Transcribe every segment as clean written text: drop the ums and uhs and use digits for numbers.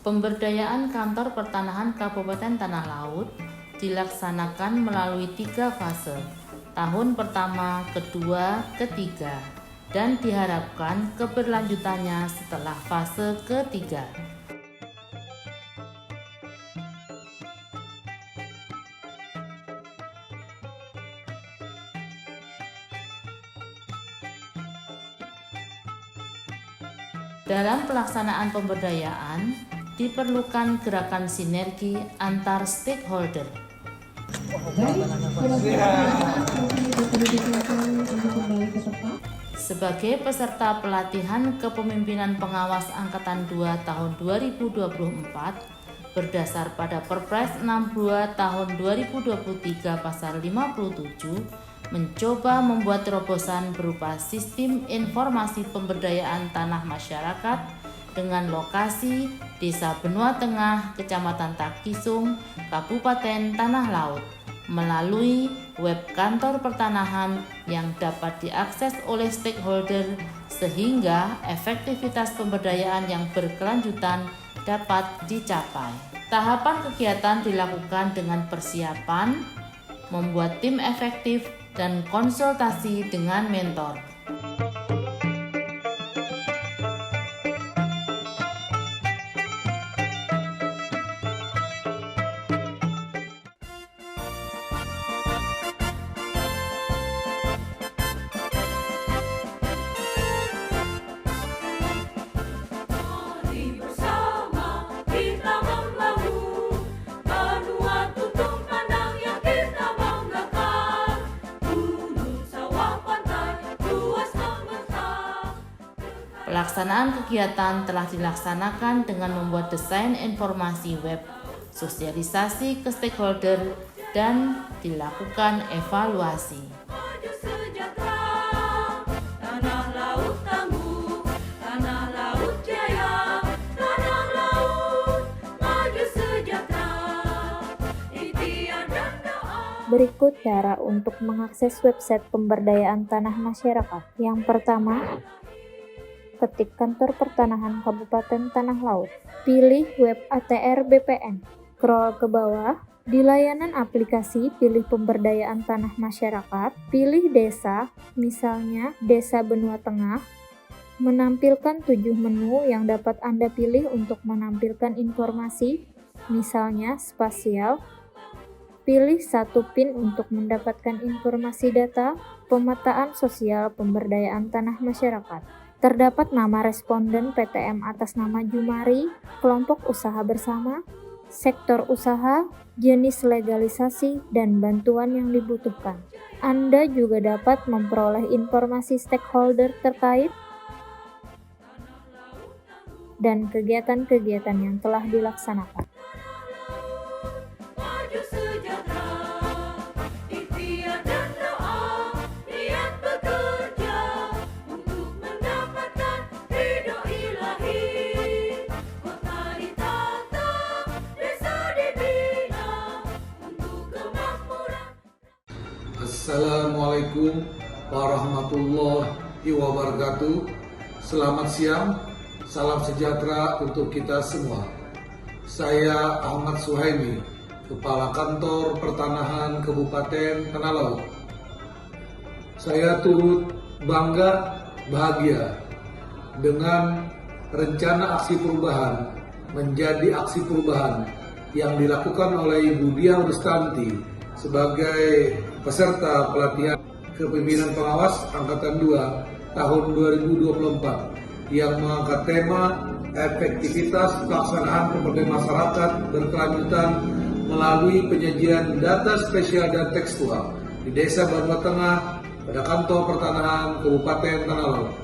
Pemberdayaan Kantor Pertanahan Kabupaten Tanah Laut dilaksanakan melalui 3 fase, tahun pertama, kedua, ketiga, dan diharapkan keberlanjutannya setelah fase ketiga. Dalam pelaksanaan pemberdayaan, diperlukan gerakan sinergi antar stakeholder. Sebagai peserta pelatihan kepemimpinan pengawas Angkatan 2 tahun 2024, berdasar pada Perpres 62 tahun 2023 pasal 57, mencoba membuat terobosan berupa sistem informasi pemberdayaan tanah masyarakat dengan lokasi Desa Benua Tengah, Kecamatan Takisung, Kabupaten Tanah Laut, melalui web kantor pertanahan yang dapat diakses oleh stakeholder sehingga efektivitas pemberdayaan yang berkelanjutan dapat dicapai. Tahapan kegiatan dilakukan dengan persiapan, membuat tim efektif, dan konsultasi dengan mentor. Pelaksanaan kegiatan telah dilaksanakan dengan membuat desain informasi web, sosialisasi ke stakeholder, dan dilakukan evaluasi. Berikut cara untuk mengakses website pemberdayaan tanah masyarakat. Yang pertama, ketik Kantor Pertanahan Kabupaten Tanah Laut. Pilih web ATR BPN. Scroll ke bawah. Di layanan aplikasi, pilih pemberdayaan tanah masyarakat. Pilih desa, misalnya Desa Benua Tengah. Menampilkan 7 menu yang dapat Anda pilih untuk menampilkan informasi, misalnya spasial. Pilih 1 PIN untuk mendapatkan informasi data pemetaan sosial pemberdayaan tanah masyarakat. Terdapat nama responden PTM atas nama Jumari, kelompok usaha bersama, sektor usaha, jenis legalisasi, dan bantuan yang dibutuhkan. Anda juga dapat memperoleh informasi stakeholder terkait dan kegiatan-kegiatan yang telah dilaksanakan. Assalamualaikum warahmatullahi wabarakatuh. Selamat siang, salam sejahtera untuk kita semua. Saya Ahmad Suhaimi, Kepala Kantor Pertanahan Kabupaten Tanah Laut. Saya turut bangga, bahagia dengan rencana aksi perubahan menjadi aksi perubahan yang dilakukan oleh Ibu Diah Rustanti sebagai peserta pelatihan kepemimpinan pengawas Angkatan 2 tahun 2024 yang mengangkat tema efektivitas pelaksanaan pemberdayaan masyarakat berkelanjutan melalui penyajian data spesial dan tekstual di Desa Benua Tengah pada Kantor Pertanahan Kabupaten Tanah Laut.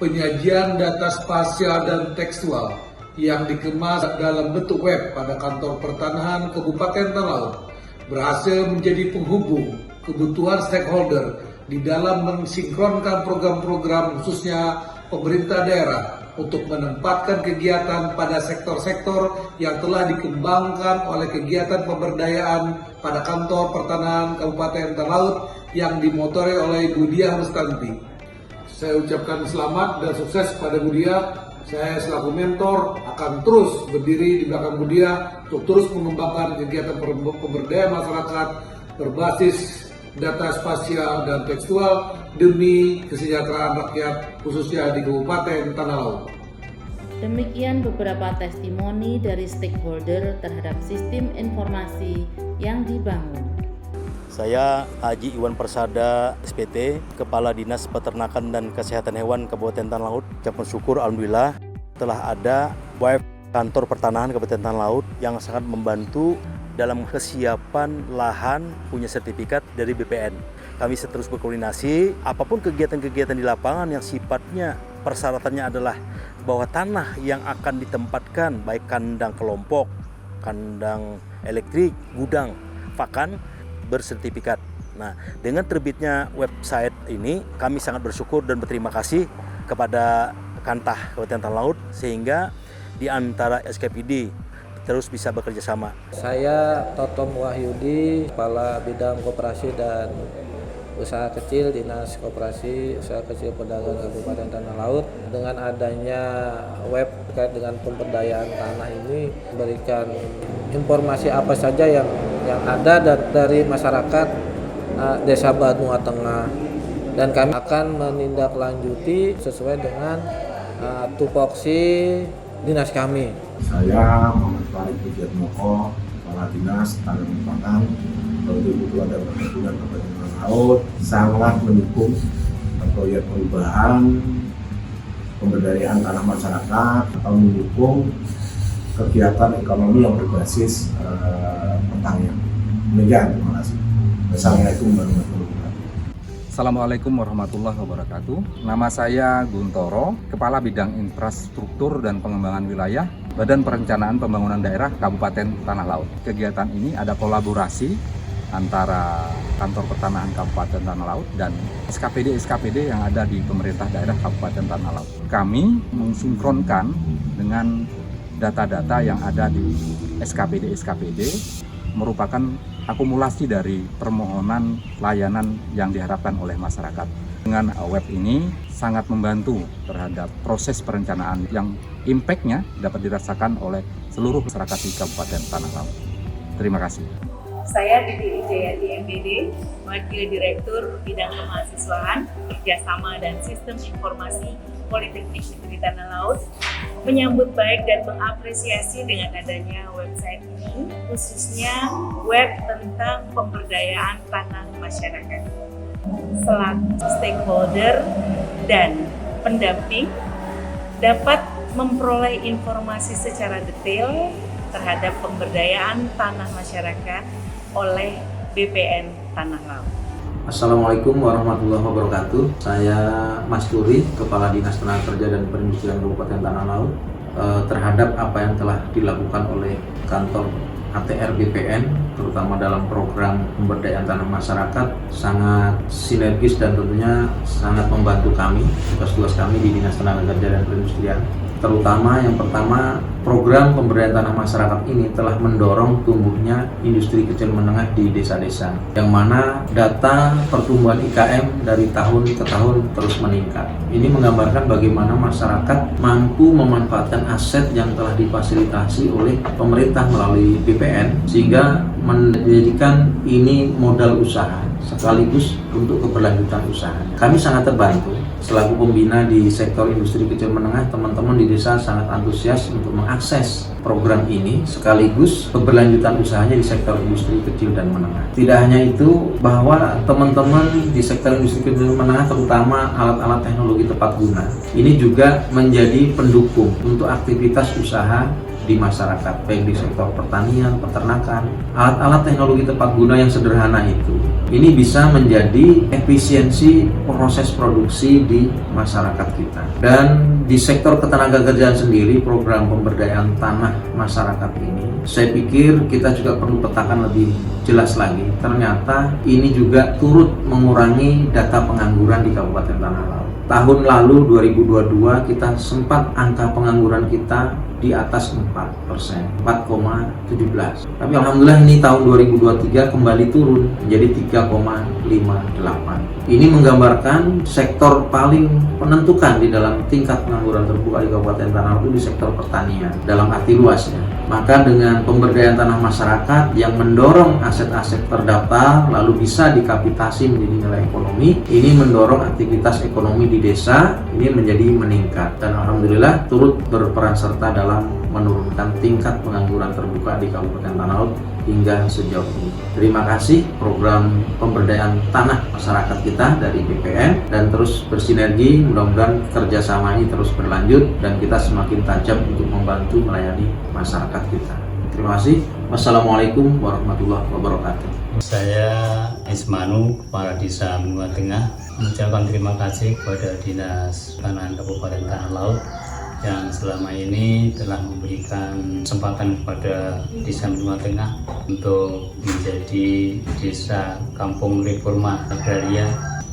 Penyajian data spasial dan tekstual yang dikemas dalam bentuk web pada Kantor Pertanahan Kabupaten Tanah Laut berhasil menjadi penghubung kebutuhan stakeholder di dalam mensinkronkan program-program khususnya pemerintah daerah untuk menempatkan kegiatan pada sektor-sektor yang telah dikembangkan oleh kegiatan pemberdayaan pada Kantor Pertanahan Kabupaten Tanah Laut yang dimotori oleh Ibu Diah Rustanti. Saya ucapkan selamat dan sukses pada Bu Diah. Saya selaku mentor akan terus berdiri di belakang Budia untuk terus mengembangkan kegiatan pemberdayaan masyarakat berbasis data spasial dan tekstual demi kesejahteraan rakyat khususnya di Kabupaten Tanah Laut. Demikian beberapa testimoni dari stakeholder terhadap sistem informasi yang dibangun. Saya Haji Iwan Persada, SPT, Kepala Dinas Peternakan dan Kesehatan Hewan Kabupaten Tanah Laut. Ucap syukur alhamdulillah telah ada web kantor pertanahan Kabupaten Tanah Laut yang sangat membantu dalam kesiapan lahan punya sertifikat dari BPN. Kami terus berkoordinasi, apapun kegiatan-kegiatan di lapangan yang sifatnya persyaratannya adalah bahwa tanah yang akan ditempatkan baik kandang kelompok, kandang elektrik, gudang, pakan bersertifikat. Nah, dengan terbitnya website ini, kami sangat bersyukur dan berterima kasih kepada Kantah Kabupaten Tanah Laut sehingga di antara SKPD terus bisa bekerja sama. Saya Totom Wahyudi, Kepala Bidang Koperasi dan Usaha Kecil Dinas Koperasi Usaha Kecil Pedagang Kabupaten Tanah Laut. Dengan adanya web terkait dengan pemberdayaan tanah ini memberikan informasi apa saja yang ada dari masyarakat Desa Banua Tengah, dan kami akan menindaklanjuti sesuai dengan tupoksi dinas kami. Saya Muhammad Farid Pujiatmoko, Kepala Dinas Tanah dan Pangan, Ketua dan Perkebunan Kabupaten Tanah Laut, sangat mendukung proyek perubahan pemberdayaan tanah masyarakat atau mendukung kegiatan ekonomi yang berbasis pertanian. Demikian, terima kasih. Wassalamualaikum warahmatullahi wabarakatuh. Assalamualaikum warahmatullahi wabarakatuh. Nama saya Guntoro, Kepala Bidang Infrastruktur dan Pengembangan Wilayah, Badan Perencanaan Pembangunan Daerah Kabupaten Tanah Laut. Kegiatan ini ada kolaborasi antara Kantor Pertanahan Kabupaten Tanah Laut dan SKPD yang ada di pemerintah daerah Kabupaten Tanah Laut. Kami mensinkronkan dengan data-data yang ada di SKPD merupakan akumulasi dari permohonan layanan yang diharapkan oleh masyarakat. Dengan web ini sangat membantu terhadap proses perencanaan yang impact-nya dapat dirasakan oleh seluruh masyarakat di Kabupaten Tanah Laut. Terima kasih. Saya Didi Wijayati MPD, Wakil Direktur Bidang Kemahasiswaan, Kerjasama dan Sistem Informasi Politeknik Negeri Tanah Laut, menyambut baik dan mengapresiasi dengan adanya website ini, khususnya web tentang pemberdayaan tanah masyarakat. Selaku stakeholder dan pendamping, dapat memperoleh informasi secara detail terhadap pemberdayaan tanah masyarakat oleh BPN Tanah Laut. Assalamualaikum warahmatullahi wabarakatuh. Saya Mas Turi, Kepala Dinas Tenaga Kerja dan Perindustrian Kabupaten Tanah Laut, terhadap apa yang telah dilakukan oleh kantor ATR BPN, terutama dalam program pemberdayaan tanah masyarakat, sangat sinergis dan tentunya sangat membantu kami, tugas-tugas kami di Dinas Tenaga Kerja dan Perindustrian. Terutama yang pertama, program pemberdayaan tanah masyarakat ini telah mendorong tumbuhnya industri kecil menengah di desa-desa, yang mana data pertumbuhan IKM dari tahun ke tahun terus meningkat. Ini menggambarkan bagaimana masyarakat mampu memanfaatkan aset yang telah difasilitasi oleh pemerintah melalui BPN, sehingga menjadikan ini modal usaha sekaligus untuk keberlanjutan usaha. Kami sangat terbantu selaku pembina di sektor industri kecil menengah. Teman-teman di desa sangat antusias untuk mengakses program ini sekaligus keberlanjutan usahanya di sektor industri kecil dan menengah. Tidak hanya itu, bahwa teman-teman di sektor industri kecil dan menengah, terutama alat-alat teknologi tepat guna, ini juga menjadi pendukung untuk aktivitas usaha di masyarakat, baik di sektor pertanian, peternakan. Alat-alat teknologi tepat guna yang sederhana itu, ini bisa menjadi efisiensi proses produksi di masyarakat kita. Dan di sektor ketenagakerjaan sendiri, program pemberdayaan tanah masyarakat ini, saya pikir kita juga perlu petakan lebih jelas lagi. Ternyata ini juga turut mengurangi data pengangguran di Kabupaten Tanah Laut. Tahun lalu 2022 kita sempat angka pengangguran kita di atas 4%, 4,17. Tapi alhamdulillah ini tahun 2023 kembali turun menjadi 3,58. Ini menggambarkan sektor paling menentukan di dalam tingkat pengangguran terbuka di Kabupaten Tanah Laut itu di sektor pertanian dalam arti luasnya. Maka dengan pemberdayaan tanah masyarakat yang mendorong aset-aset terdaftar lalu bisa dikapitasi menjadi nilai ekonomi, ini mendorong aktivitas ekonomi di desa ini menjadi meningkat dan alhamdulillah turut berperan serta dalam menurunkan tingkat pengangguran terbuka di Kabupaten Tanah Laut hingga sejauh ini. Terima kasih program pemberdayaan tanah masyarakat kita dari BPN dan terus bersinergi, mudah-mudahan kerjasama ini terus berlanjut dan kita semakin tajam untuk membantu melayani masyarakat kita. Terima kasih. Wassalamualaikum warahmatullahi wabarakatuh. Saya Ismanu, Kepala Desa Benua Tengah, mengucapkan terima kasih kepada Dinas Pertanahan Kabupaten Tanah Laut yang selama ini telah memberikan kesempatan kepada Desa Benua Tengah untuk menjadi desa kampung reforma agraria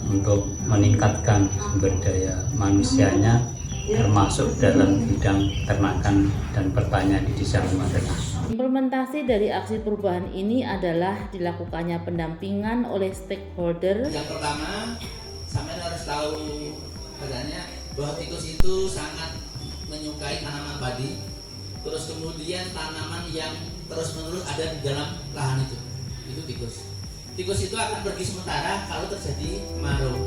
untuk meningkatkan sumber daya manusianya termasuk dalam bidang ternakan dan pertanian di Desa Benua Tengah. Implementasi dari aksi perubahan ini adalah dilakukannya pendampingan oleh stakeholder. Yang pertama, sampai harus tahu adanya bahwa tikus itu sangat menyukai tanaman padi. Terus kemudian tanaman yang terus-menerus ada di dalam lahan itu tikus. Tikus itu akan pergi sementara kalau terjadi kemarau.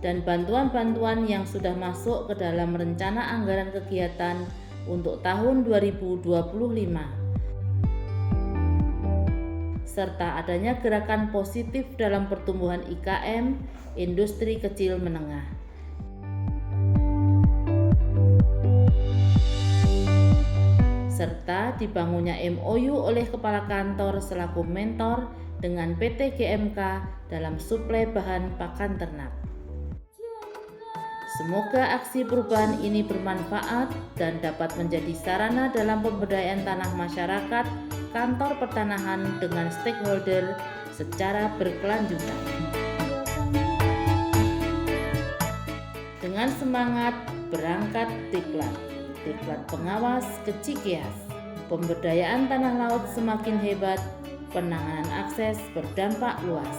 Dan bantuan-bantuan yang sudah masuk ke dalam rencana anggaran kegiatan untuk tahun 2025 serta adanya gerakan positif dalam pertumbuhan IKM industri kecil menengah. Serta dibangunnya MOU oleh Kepala Kantor selaku mentor dengan PT GMK dalam suplai bahan pakan ternak. Semoga aksi perubahan ini bermanfaat dan dapat menjadi sarana dalam pemberdayaan tanah masyarakat, kantor pertanahan dengan stakeholder secara berkelanjutan. Dengan semangat berangkat diklat pengawas ke Cikeas, pemberdayaan tanah laut semakin hebat, penanganan akses berdampak luas.